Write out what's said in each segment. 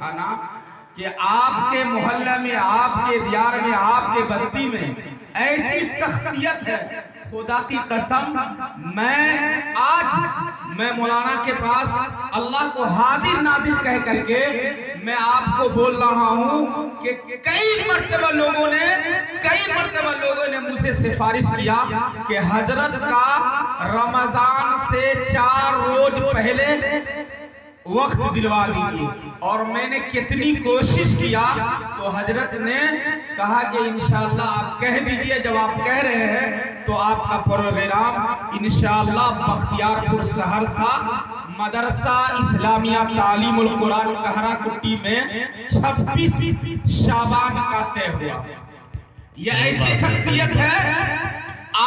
تھا نا کہ آپ کے محلہ میں، آپ کے دیار میں، آپ کے بستی میں ایسی شخصیت ہے، خدا کی قسم میں مولانا کے پاس اللہ کو حاضر ناظر کہہ کر کے میں آپ کو بول رہا ہوں کہ کئی مرتبہ لوگوں نے مجھ سے سفارش کیا کہ حضرت کا رمضان سے 4 روز پہلے وقت دلوا دیجیے، اور میں نے کتنی کوشش کیا تو حضرت نے کہا کہ انشاءاللہ آپ کہہ دیجئے، جب آپ کہہ رہے ہیں تو آپ کا پروگرام انشاءاللہ بختیار پور سہرسہ مدرسہ اسلامیہ تعلیم القرآن کہرا کٹی میں 26 شعبان کا طے ہوا۔ یہ ایسی شخصیت ہے،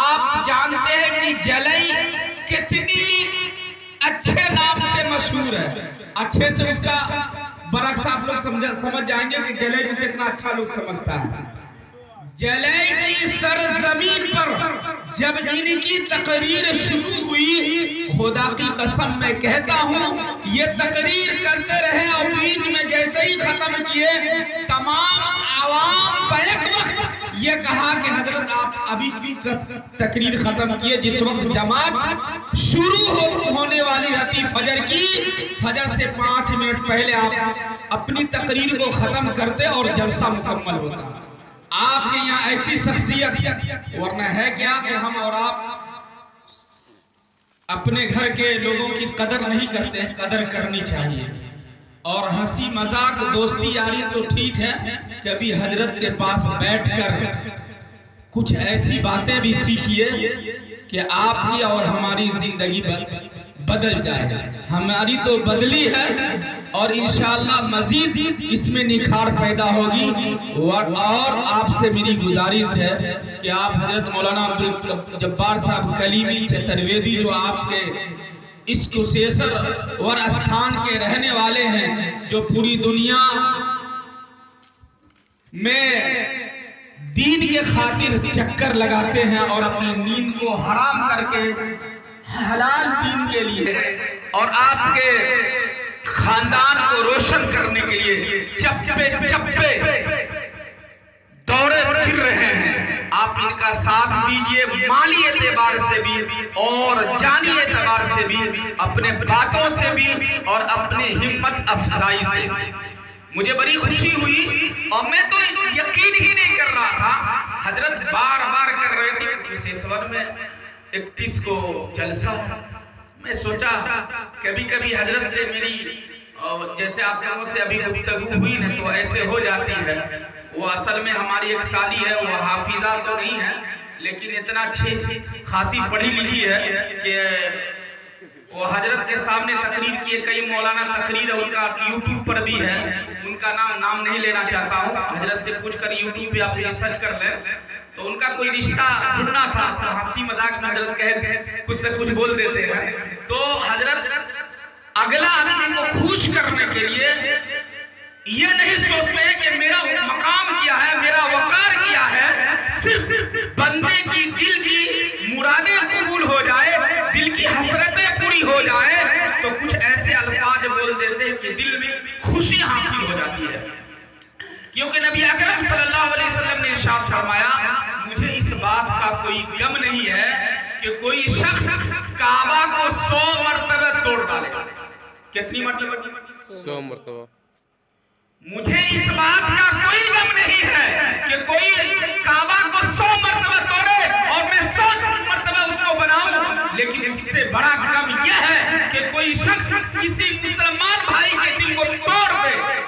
آپ جانتے ہیں کہ جلئی کتنی اچھے نام سے مشہور ہے، اچھے سے اس کا برعکس آپ لوگ سمجھ جائیں گے کہ جلئی کو کتنا اچھا لوگ سمجھتا ہے۔ جلئی کی سرزمین پر جب ان کی تقریر شروع ہوئی، خدا کی قسم میں کہتا ہوں یہ تقریر کرتے رہے اور بیچ میں جیسے ہی ختم کیے تمام عوام بیک وقت یہ کہا کہ حضرت آپ ابھی بھی تقریر ختم کیے، جس وقت جماعت شروع ہونے والی رہتی فجر کی، فجر سے 5 منٹ پہلے آپ اپنی تقریر کو ختم کرتے اور جلسہ مکمل ہوتا۔ آپ کے یہاں ایسی شخصیت، ورنہ ہے کیا کہ ہم اور آپ اپنے گھر کے لوگوں کی قدر نہیں کرتے ہیں، قدر کرنی چاہیے۔ اور ہنسی مذاق دوستی یاری تو ٹھیک ہے، کبھی حضرت کے پاس بیٹھ کر کچھ ایسی باتیں بھی سیکھیے کہ آپ کی اور ہماری زندگی بدل جائے۔ ہماری تو بدلی ہے اور انشاءاللہ مزید اس میں نکھار پیدا ہوگی۔ اور آپ سے میری گزارش ہے کہ آپ حضرت مولانا عبدالجبار صاحب کلیمی چترویدی جو آپ کے اس کوسیسر اور استھان کے رہنے والے ہیں، جو پوری دنیا میں دین کے خاطر چکر لگاتے ہیں اور اپنی نیند کو حرام کر کے حلال دین کے لیے اور آپ کے خاندان کو روشن کرنے کے لیے چپے چپے دورے پھر رہے ہیں، آپ ان کا ساتھ دیجئے، مالی اعتبار سے بھی اور جانی اعتبار سے بھی، اپنے باتوں سے بھی اور اپنے ہمت افزائی سے۔ مجھے بڑی خوشی ہوئی اور میں تو یقین ہی نہیں کر رہا تھا، حضرت بار بار کر رہے تھے کہ کوسیسور میں 31 کو جلسہ۔ میں سوچا کبھی کبھی حضرت سے میری جیسے آپ لوگوں سے ابھی گفتگو ہوئی نا تو ایسے ہو جاتی ہے۔ وہ اصل میں ہماری ایک سالی ہے، وہ حافظہ تو نہیں ہے لیکن اتنا اچھی خاصی پڑھی لکھی ہے کہ وہ حضرت کے سامنے تقریر کیے، کئی مولانا تقریر ان کا یوٹیوب پر بھی ہے، ان کا نام نہیں لینا چاہتا ہوں، حضرت سے پوچھ کر یوٹیوب پہ آپ ریسرچ کر لیں تو ان کا کوئی رشتہ ڈھونڈنا تھا تو ہنسی مذاق میں حضرت کہتے کچھ سے کچھ بول دیتے ہیں، تو حضرت اگلا آدمی کو خوش کرنے کے لیے یہ نہیں سوچتے ہیں کہ میرا مقام کیا ہے، میرا وقار کیا ہے، صرف بندے کی دل کی مرادیں قبول ہو جائے، دل کی حسرتیں پوری ہو جائے تو کچھ ایسے الفاظ بول دیتے ہیں کہ دل میں خوشی حاصل ہو جاتی ہے۔ کیونکہ نبی اکرم صلی اللہ علیہ وسلم نے ارشاد فرمایا مجھے اس بات کا کوئی غم نہیں ہے کہ کوئی شخص کعبہ کو 100 مرتبہ توڑ ڈالے۔ کتنی مرتبہ؟ 100 مرتبہ۔ مجھے اس بات کا کوئی غم نہیں ہے کہ کوئی کعبہ کو 100 مرتبہ توڑے اور میں 100 مرتبہ اس کو بناؤں، لیکن اس سے بڑا غم یہ ہے کہ کوئی شخص کسی مسلمان بھائی کے دل کو توڑ دے۔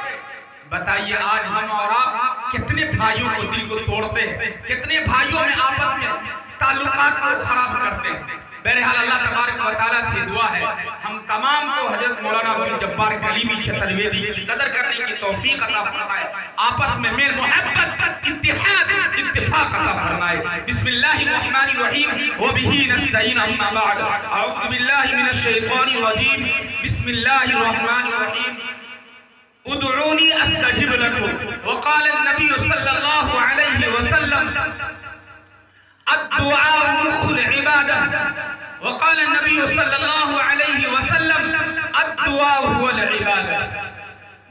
بتائیے آج ہم اور آپ کتنے بھائیوں کو دل کو توڑتے ہیں، کتنے بھائیوں میں آپس میں تعلقات کو خراب کرتے ہیں۔ بہرحال اللہ تبارک و تعالیٰ سے دعا ہے ہم تمام کو حضرت مولانا عبدالجبار کلیمی چترویدی کی قدر کرنے کی توفیق عطا فرمائے، آپس میں میل محبت، اتحاد، اتفاق عطا فرمائے۔ بسم اللہ الرحمن الرحیم وبہ نستعین اما بعد اعوذ باللہ من الشیطان الرجیم بسم اللہ الرحمن الرحیم ادعونی استجب لکم وقال النبی صلی اللہ علیہ وسلم الدعاء مخ العبادة وقال النبی صلی اللہ علیہ وسلم الدعاء هو العبادة۔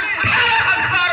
18,000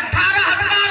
18,000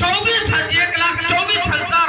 1,24,000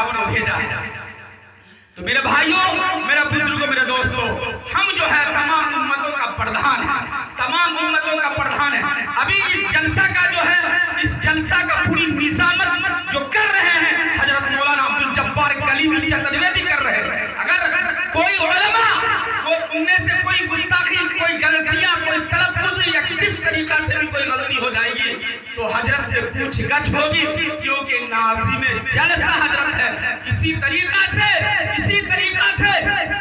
آپ کو بھیجا ہے۔ تو میرے بھائیوں، میرے بزرگوں، میرے دوستوں، ہم جو ہے تمام امتوں کا پردھان ہے، تمام امتوں کا پردھان ہے۔ ابھی اس جلسہ کا جو ہے، اس جلسہ کا پوری نظامت جو کر رہے ہیں حضرت مولانا عبدالجبار کلیمی چترویدی کر رہے ہیں۔ اگر کوئی علماء کو ان میں سے کوئی گستاخی، کوئی غلطیاں، کوئی تلفظ یا کس طریقہ سے بھی کوئی غلطی ہو جائے گی تو حضرت سے پوچھ گچھ ہوگی، کیونکہ ناظم جلسہ حضرت ہے۔ اسی طریقہ سے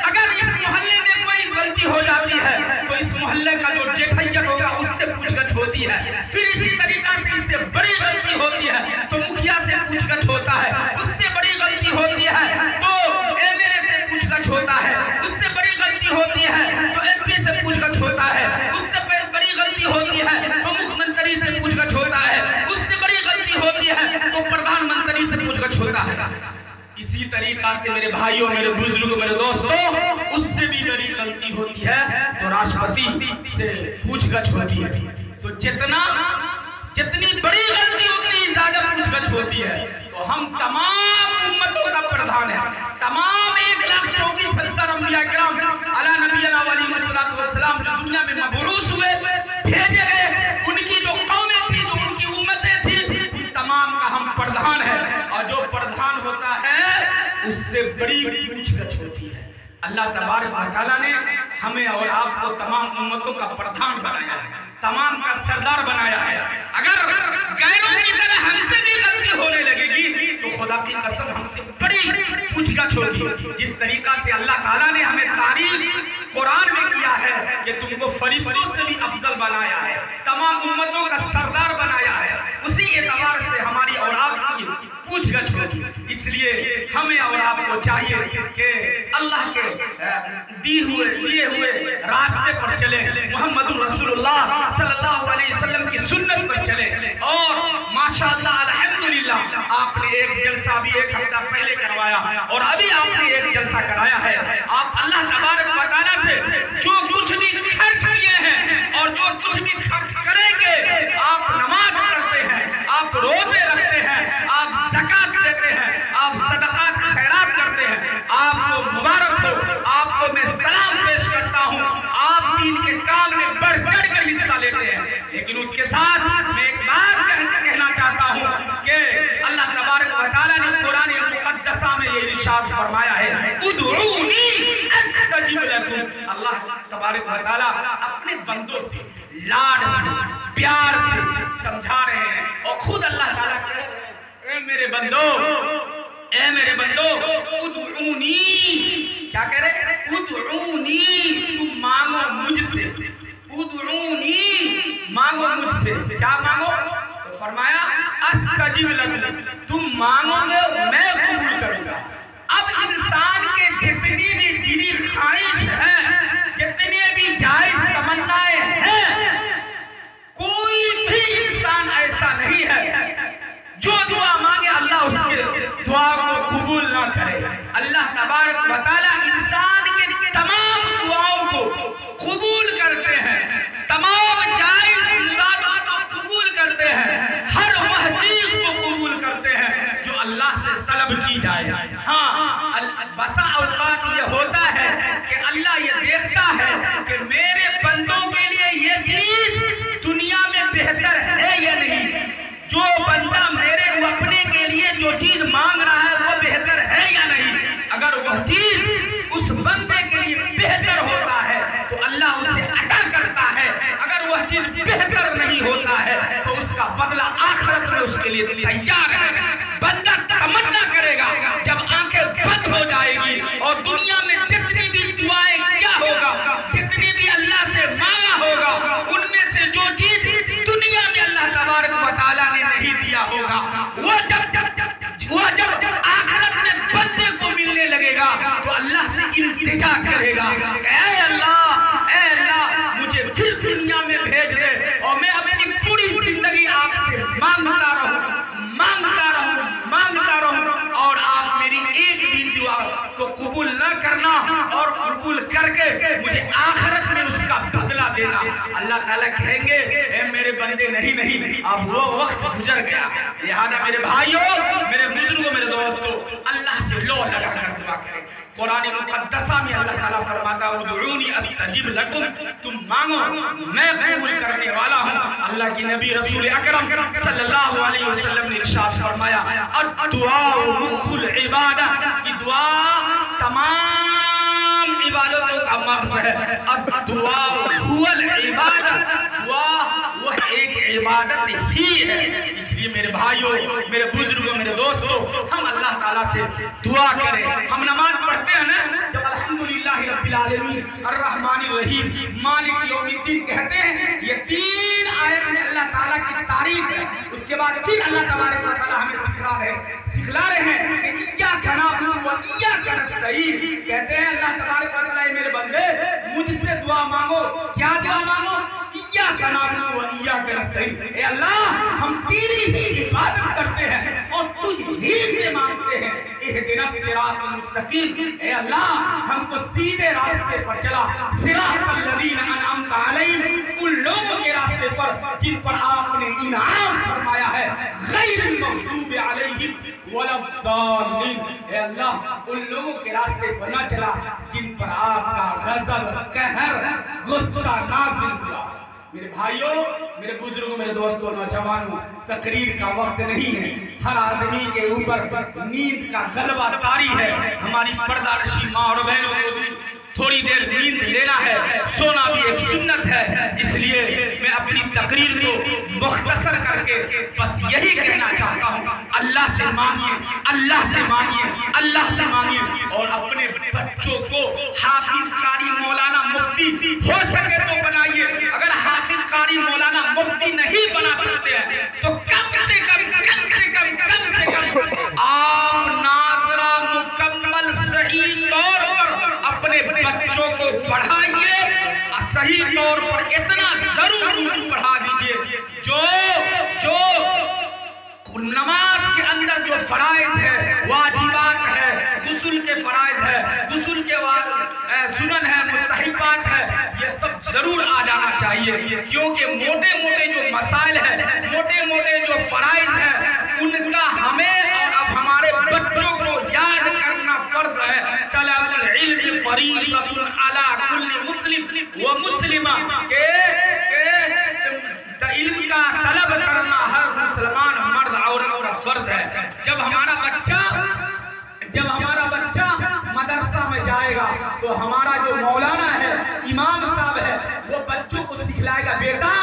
اگر اس محلے میں کوئی غلطی ہو جاتی ہے تو اس محلے کا جو جیٹھیت ہوگا اس سے پوچھ گچھ ہوتی ہے۔ پھر اسی طریقہ سے اس سے بڑی غلطی ہوتی ہے تو مکھیا سے پوچھ گچھ ہوتا ہے، اس سے بڑی غلطی ہوتی ہے تو ایم ایل اے سے پوچھ گچھ ہوتا ہے، اس سے بڑی غلطی ہوتی ہے تو ایم پی سے پوچھ گچھ ہوتا ہے، اس سے بڑی غلطی ہوتی ہے تو مکھ منتری سے پوچھ گچھ ہوتا ہے، اس سے بڑی غلطی ہوتی ہے تو پردھان منتری سے پوچھ گچھ ہوتا ہے۔ اسی طریقہ سے میرے بھائیوں، میرے بزرگوں، میرے دوستوں، اس سے بھی بڑی غلطی ہوتی ہے تو راشٹرپتی سے پوچھ گچھ ہوتی ہے۔ تو جتنی بڑی غلطی اتنی زیادہ پوچھ گچھ ہوتی ہے۔ تو ہم تمام امتوں کا پردھان ہے، تمام 1,24,000 انبیاء کرام علی نبینا علیہ الصلوۃ والسلام جو دنیا میں مبعوث ہوئے، بھیجے گئے، ان کی جو قومیں تھیں، جو ان کی امتیں تھیں، تمام کا ہم پردھان ہیں۔ اور جو پردھان ہوتا ہے اس سے بڑی پوچھ گچھ ہوتی ہے۔ اللہ تبارک و تعالیٰ نے ہمیں اور آپ کو تمام امتوں کا پردھان بنایا ہے، تمام کا سردار بنایا ہے۔ اگر غیروں کی طرح ہم سے بھی غلطی ہونے لگے گی تو خدا کی قسم ہم سے بڑی پوچھ گچھ ہوگی۔ جس طریقہ سے اللہ تعالیٰ نے ہمیں تعریف قرآن میں کیا ہے کہ تم کو فرشتوں سے بھی افضل بنایا ہے، تمام امتوں کا سردار بنایا ہے، اسی اعتبار سے ہماری اور آپ کی پوچھ گچھ ہوگی۔ اس لیے ہمیں اور آپ کو چاہیے کہ اللہ کے دیے ہوئے راستے پر چلیں، محمد رسول اللہ صلی اللہ علیہ وسلم کی سنت پر چلیں۔ اور ماشاءاللہ الحمدللہ آپ نے ایک جلسہ بھی ایک ہفتہ پہلے کروایا اور ابھی آپ نے ایک جلسہ کرایا ہے۔ آپ اللہ تبارک و تعالیٰ سے جو کچھ بھی خرچ کیے ہیں اور جو کچھ بھی خرچ کریں گے، آپ نماز پڑھتے ہیں، آپ روزے رکھتے ہیں، آپ زکات دیتے ہیں، آپ صدقات خیرات کرتے ہیں، آپ کو مبارک ہو، آپ کو میں سلام پیش کرتا ہوں۔ آپ دین کے کام میں بڑھ چڑھ کر حصہ لیتے ہیں، لیکن اس کے ساتھ میں ایک بات کہنا چاہتا ہوں کہ اللہ تبارک و تعالیٰ نے قرآن مقدسہ میں یہ ارشاد فرمایا ہے، ادعونی استجب لکم۔ اللہ تبارک و تعالیٰ اپنے بندوں سے لاڈ سے، پیار سے سمجھا رہے ہیں اور خود اللہ تعالیٰ کہہ رہے ہیں، اے میرے بندو ادعونی، کیا کہہ رہے ہیں؟ ادعونی، تم مانگو مجھ سے، ادعونی، مانگو مجھ سے، کیا مانگو؟ تو فرمایا استجب لکم، تم مانگو گے میں قبول کروں گا۔ اب انسان کے جتنی بھی دلی خواہش ہے، جتنے بھی جائز تمنائیں ہیں، کوئی بھی انسان ایسا نہیں ہے جو دعا مانگے اللہ اس کے دعا کو قبول نہ کرے۔ اللہ تبارک و تعالیٰ انسان کے تمام دعاؤں کو قبول کرتے ہیں، تمام جائز مرادوں کو قبول کرتے ہیں، ہر وہ چیز کو قبول کرتے ہیں جو اللہ سے طلب کی جائے۔ ہاں، بسا اوقات یہ ہوتا ہے کہ اللہ یہ دیکھتا ہے کہ میرے بندوں کے لیے یہ چیز دنیا میں بہتر ہے یا نہیں۔ جو بندہ میرے اپنے کے لیے جو چیز مانگ رہا ہے وہ بہتر ہے یا نہیں۔ اگر وہ چیز اس بندے کے لیے بہتر ہوتا ہے تو اللہ اسے عطا کرتا ہے، اگر وہ چیز بہتر نہیں ہوتا ہے تو اس کا بدلہ آخرت میں اس کے لیے تیار ہے۔ بندہ تمنا کرے گا جب آنکھیں بند ہو جائے گی اور دنیا میں جتنی بھی دعائیں کیا ہوگا، جتنی بھی اللہ سے مانگا ہوگا، ان میں سے جو چیز دنیا میں اللہ تبارک و تعالیٰ نے نہیں دیا ہوگا، وہ جب آخرت میں بندے کو ملنے لگے گا تو اللہ سے التجا کرے گا کہ اے اللہ مجھے پھر دنیا میں بھیج دے اور میں اپنی پوری زندگی آپ سے مانگتا رہوں اور آپ میری ایک بھی دعا کو قبول نہ کرنا اور قبول کر کے مجھے آخرت میں اس کا بدلہ دینا۔ اللہ تعالیٰ کہیں گے اے میرے بندے نہیں، اب وہ وقت گزر گیا۔ لہذا میرے بھائیوں، میرے بزرگوں، میرے دوستوں، اللہ قرآن مقدسہ میں اللہ تعالیٰ فرماتا ہے ادعونی استجب لکم، تم مانگو میں قبول کرنے والا ہوں۔ اللہ کی نبی رسول اکرم صلی اللہ علیہ وسلم نے ارشاد فرمایا الدعاء مخ العبادہ، کہ دعا تمام عبادتوں کا مغز ہے۔ الدعاء هو العبادہ، دعا وہ ایک عبادت ہی ہے۔ اس لیے میرے بھائیوں، میرے بزرگوں، میرے دوستوں، ہم اللہ تعالیٰ سے دعا کریں۔ ہم نماز پڑھتے ہیں نا، جب الحمدللہ رب العالمین الرحمن الرحیم مالک یوم الدین کہتے ہیں، یہ 3 آیت میں اللہ تعالیٰ کی تعریف ہے۔ اس کے بعد پھر اللہ تبارک و تعالیٰ ہمیں سکھلا رہے ہیں کہ ایاک نعبد و ایاک نستعین، کہتے ہیں اللہ تبارک و تعالیٰ میرے بندے مجھ سے دعا مانگو۔ کیا دعا مانگو؟ ایاک نعبد و ایاک نستعین، اے اللہ ہم تیری ہی عبادت کرتے ہیں اور تجھ ہی سے مانگتے ہیں۔ اہدنا الصراط المستقیم، اے اللہ ہم کو سیدھے راستے پر چلا۔ صراط الذین انعمت علیہم، ان لوگوں کے راستے پر جن پر آپ نے انعام فرمایا ہے، غیر المغضوب علیہم ولا الضالین، اے اللہ ان لوگوں کے راستے پر نہ چلا جن پر آپ کا غضب، قہر، غصہ نازل ہوا۔ میرے بھائیوں، میرے بزرگوں، میرے دوستوں، نوجوانوں، تقریر کا وقت نہیں ہے۔ ہر آدمی کے اوپر نیند کا غلبہ طاری ہے۔ ہماری پردہ نشی ماں اور بہنوں کو بھی تھوڑی دیر نیند لینا ہے، سونا بھی ایک سنت ہے۔ اس لیے میں اپنی تقریر کو مختصر کر کے بس یہی کہنا چاہتا ہوں، اللہ سے مانگیے، اللہ سے مانگیے، اللہ سے مانگیے، اور اپنے بچوں کو حافظ قاری مولانا مفتی ہو سکے تو بنائیے۔ اگر حافظ قاری مولانا مفتی نہیں بنا سکتے ہیں تو کم سے کم آپ ناظرہ مکمل صحیح طور پر اپنے بچوں کو پڑھائیے۔ صحیح طور پر اتنا ضرور اردو پڑھا دیجئے جو نماز کے اندر جو فرائض ہے، واجبات ہے، غسل کے فرائض ہے، غسل کے سنن ہے، مستحبات ہے، یہ سب ضرور آ جانا چاہیے، کیونکہ موٹے موٹے جو مسائل ہیں، موٹے موٹے جو فرائض ہیں، ان کا ہمیں اور اب ہمارے بچوں کو یاد کرنا فرض ہے۔ طلب العلم فریضۃ علی کل مسلم و مسلمہ، کہ علم کا طلب کرنا ہر مسلمان مرد اور عورت فرض ہے۔ جب ہمارا بچہ مدرسہ میں جائے گا تو ہمارا جو مولانا ہے، امام صاحب ہے، وہ بچوں کو سکھلائے گا، بیٹا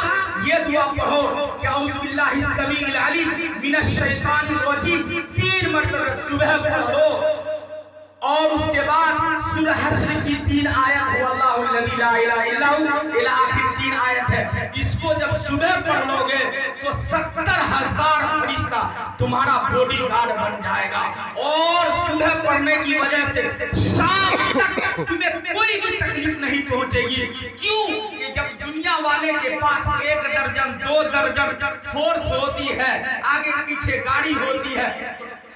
یہ دعا پڑھو کہ اعوذ باللہ السمیع العلیم من الشیطان الرجیم 3 مرتبہ صبح پڑھو، اور اس کے بعد سورہ حشر کی 3 آیت هو اللہ الذی لا الہ الا هو الی آخر 3 آیت ہے۔ اس کو جب صبح پڑھ لو گے تو 70,000 فرشتہ تمہارا باڈی گارڈ بن جائے گا، اور صبح پڑھنے کی وجہ سے شام تک تمہیں کوئی بھی تکلیف نہیں پہنچے گی۔ کیوں کہ جب دنیا والے کے پاس 1 درجن 2 درجن فورس ہوتی ہے، آگے پیچھے گاڑی ہوتی ہے،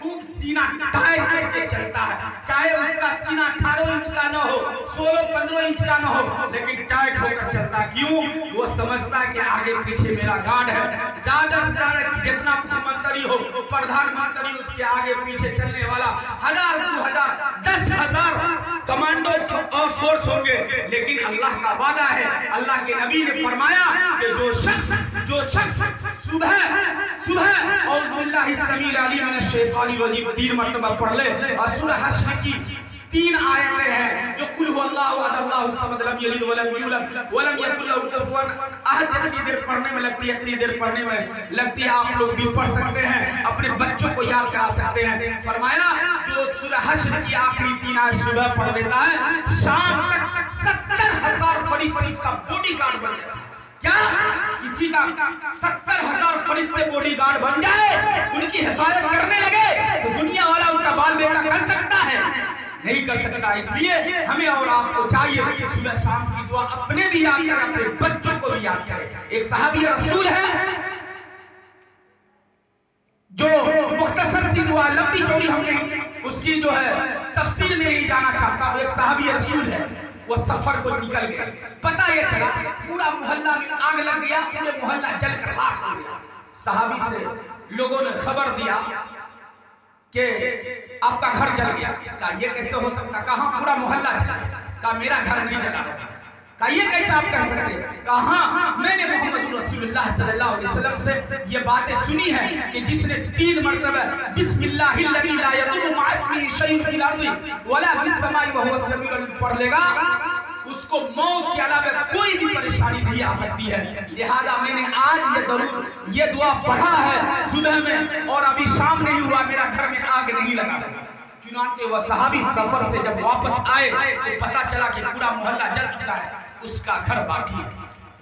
خوب سینہ ٹائٹ کر کے چلتا ہے، چاہے اس کا سینہ 18 انچ کا نہ ہو، 16-15 انچ کا نہ ہو، لیکن ٹائٹ ہو کر چلتا ہے۔ کیوں؟ وہ سمجھتا ہے کہ آگے پیچھے میرا گارڈ ہے۔ زیادہ سے زیادہ جتنا منتری ہو، پردھان منتری، اس کے آگے پیچھے چلنے والا 1000 2000 10,000 کمانڈو اور فورس ہوں گے، لیکن اللہ کا وعدہ ہے، اللہ کے نبی نے فرمایا کہ جو شخص صبح اعوذ باللہ السمیع العلیم من الشیطان الرجیم 3 مرتبہ پڑھ لے، اور سورہ حشر کی 3 آیتیں ہیں جو قل هو اللہ احد اللہ الصمد لم یلد ولم یولد ولم یکن له کفوا احد، اتنی دیر پڑھنے میں لگتی ہے، اتنی دیر پڑھنے میں لگتی ہے، آپ لوگ بھی پڑھ سکتے ہیں، اپنے بچوں کو یاد کرا سکتے ہیں۔ فرمایا جو سورہ حشر کی آخری 3 آیت صبح پڑھ لیتا ہے، شام تک 70,000 فرشتے کا باڈی گارڈ بن جاتا ہے۔ کیا کسی کا 70,000 فرشتے باڈی گارڈ بن جائے، ان کی حفاظت کرنے لگے تو دنیا والا ان کا بال بیٹا کر سکتا ہے؟ نہیں کر سکتا۔ اس لیے ہمیں اور آپ کو چاہیے صبح شام کی دعا اپنے بھی یاد کریں، اپنے بچوں کو بھی یاد کریں۔ ایک صحابی رسول ہے جو مختصر سی دعا، لمبی چوڑی ہم نہیں اس کی جو ہے تفصیل میں نہیں جانا چاہتا ہوں۔ ایک صحابی رسول ہے، وہ سفر کو نکل گیا، پتہ یہ چلا پورا محلہ میں آگ لگ گیا، پورے محلہ جل کر راکھ ہو گیا۔ صحابی سے لوگوں نے خبر دیا کہ آپ کا گھر جل گیا. کہا یہ کیسے ہو سکتا؟ کہاں پورا محلہ جلا. کہا میرا گھر نہیں جلا. کہا یہ کیسے آپ کہہ سکتے؟ کہا ہاں میں نے محمد رسول اللہ صلی اللہ علیہ وسلم سے یہ باتیں سنی ہیں کہ جس نے 3 مرتبہ بسم اللہ الذی لا یضر مع اسمہ شیء فی الارض ولا فی السماء وهو السمیع العلیم پڑھ لے گا اس کو موت کے علاوہ کوئی بھی پریشانی نہیں آ سکتی ہے. لہذا میں نے آج یہ درود یہ دعا پڑھا ہے صبح میں اور ابھی شام نہیں ہوا میرا گھر میں آگ نہیں لگا. چنانچہ وہ صحابی سفر سے جب واپس آئے تو پتا چلا کہ پورا محلہ جل چکا ہے, اس کا گھر باقی ہے.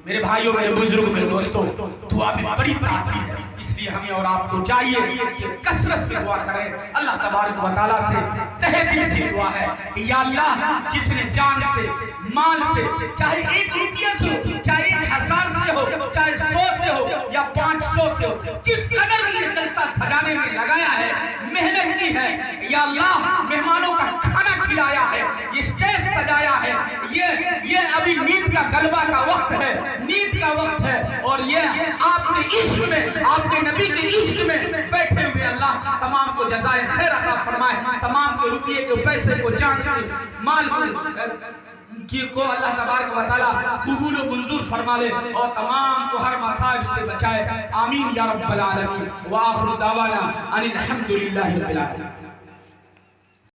میرے بھائیوں, میرے بزرگ, میرے دوستوں, دعا میں بڑی تاثیر ہے. اس لیے ہمیں اور آپ کو چاہیے کہ کثرت سے دعا کریں. اللہ تبارک و تعالیٰ سے تہہ دل سے دعا ہے کہ یا اللہ جس نے جان سے مال سے چاہے 1 روپیہ سے ہو, چاہے 1000 سے ہو, چاہے 100 سے ہو یا 500 سے ہو, جس قدر بھی یہ جلسہ سجانے میں لگایا ہے, محنت کی ہے, یا اللہ مہمانوں کا کھانا کھلایا ہے, یہ اسٹیج سجایا ہے, یہ ابھی نیند کا غلبہ کا وقت ہے, نیند کا وقت ہے, اور یہ آپ کے عشق میں, آپ کے نبی کے عشق میں بیٹھے ہوئے. اللہ تمام کو جزائے خیر عطا فرمائے, تمام کے روپیے کے پیسے کو جان کے مال کو اللہ تبارک و تعالیٰ قبول و منظور فرما لے اور تمام کو ہر مصائب سے بچائے. آمین یا رب العالمین. وآخر دعوانا ان الحمدللہ رب العالمین.